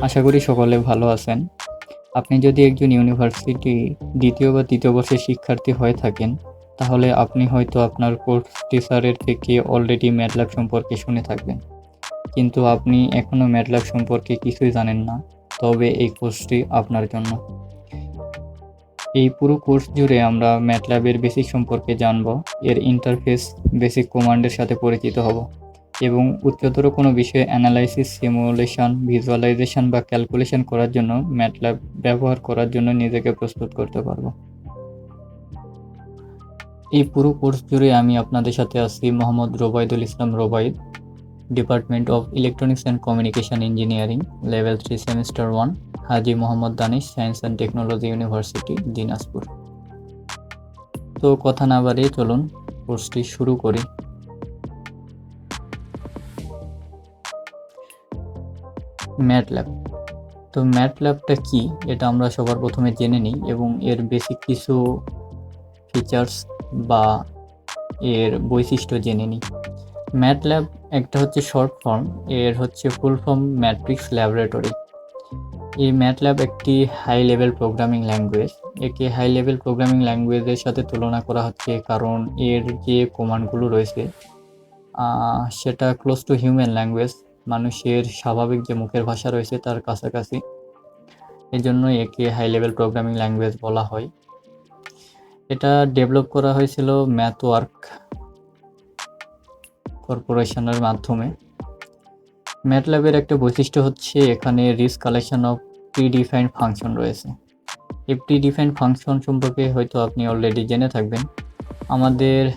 আশা করি সকলে ভালো আছেন। আপনি যদি একজন ইউনিভার্সিটি দ্বিতীয় বা তৃতীয় বর্ষের শিক্ষার্থী হয়ে থাকেন, তাহলে আপনি হয়তো আপনার কোর্স টিচারের থেকে অলরেডি MATLAB সম্পর্কে শুনে থাকবেন। কিন্তু আপনি এখনও MATLAB সম্পর্কে কিছুই জানেন না, তবে এই কোর্সটি আপনার জন্য। এই পুরো কোর্স জুড়ে আমরা MATLAB এর বেসিক সম্পর্কে জানব, এর ইন্টারফেস, বেসিক কমান্ডের সাথে পরিচিত হব এবং উচ্চতর কোনো বিষয়ে অ্যানালাইসিস, সিমুলেশন, ভিজুয়ালাইজেশন বা ক্যালকুলেশন করার জন্য MATLAB ব্যবহার করার জন্য নিজেকে প্রস্তুত করতে পারব। এই পুরো কোর্স জুড়ে আমি আপনাদের সাথে আছি Mohammad Robaidul Islam Robaid, department of electronics and communication engineering, level 3 semester 1, Haji Mohammad Danesh science and technology university, Dinajpur. তো কথা না বাড়িয়ে চলুন কোর্সটি শুরু করি। MATLAB। তো MATLABটা কি, এটা আমরা সবার প্রথমে জেনে নিই এবং এর বেসিক কিছু ফিচার্স বা এর বৈশিষ্ট্য জেনে নিই। MATLAB একটা হচ্ছে শর্ট ফর্ম, এর হচ্ছে ফুল ফর্ম ম্যাট্রিক্স ল্যাবরেটরি। এই MATLAB একটি হাই লেভেল প্রোগ্রামিং ল্যাঙ্গুয়েজ। একে হাই লেভেল প্রোগ্রামিং ল্যাঙ্গুয়েজের সাথে তুলনা করা হচ্ছে কারণ এর যে কমান্ডগুলো রয়েছে সেটা ক্লোজ টু হিউম্যান ল্যাঙ্গুয়েজ, মানুষের স্বাভাবিক যে মুখের ভাষা রয়েছে তার কাছাকাছি। এজন্য একে হাই লেভেল প্রোগ্রামিং ল্যাঙ্গুয়েজ বলা হয়। এটা ডেভেলপ করা হয়েছিল MathWorks কর্পোরেশনের মাধ্যমে। MATLAB এর একটা বৈশিষ্ট্য হচ্ছে এখানে rich collection of predefined function রয়েছে। এই প্রি-ডিফাইন্ড ফাংশন সম্পর্কে হয়তো আপনি অলরেডি জেনে থাকবেন। আমাদের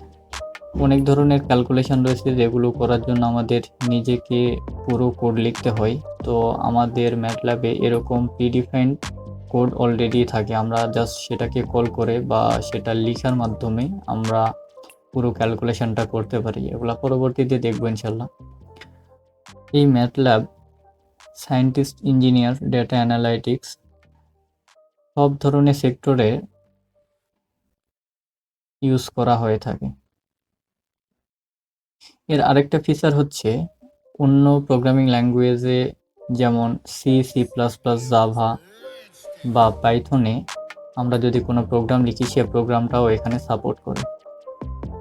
অনেক ধরনের ক্যালকুলেশন রয়েছে যেগুলো করার জন্য আমাদের নিজেকে পুরো কোড লিখতে হয়। তো আমাদের MATLAB এ এরকম প্রি-ডিফাইন্ড কোড অলরেডি থাকে, আমরা জাস্ট সেটাকে কল করে বা সেটা লিখার মাধ্যমে আমরা পুরো ক্যালকুলেশনটা করতে পারি। এগুলা পরবর্তীতে দেখবো ইনশাল্লাহ। এই MATLAB scientist, engineer, data analytics সব ধরনের সেক্টরে ইউজ করা হয়ে থাকে। এর আরেকটা ফিচার হচ্ছে অন্য প্রোগ্রামিং ল্যাঙ্গুয়েজে যেমন সি, C++, জাভা বা পাইথনে আমরা যদি কোনো প্রোগ্রাম লিখি সে প্রোগ্রামটাও এখানে সাপোর্ট করে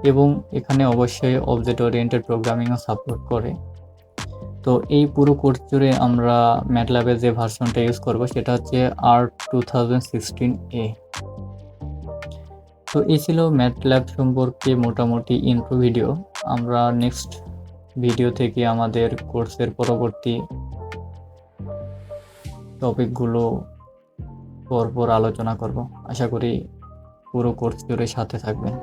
এবং এখানে অবশ্যই অবজেক্ট ওরিয়েন্টেড প্রোগ্রামিংও সাপোর্ট করে। তো এই পুরো কোর্স জুড়ে আমরা MATLAB এর যে ভার্সনটা ইউজ করব সেটা হচ্ছে R2016A। তো এই ছিল MATLAB সম্পর্কে মোটামুটি ইন্ট্রো ভিডিও। আমরা নেক্সট ভিডিও থেকে আমাদের কোর্সের পরবর্তী টপিকগুলো পরপর আলোচনা করব। আশা করি পুরো কোর্স জুড়ে সাথে থাকবেন।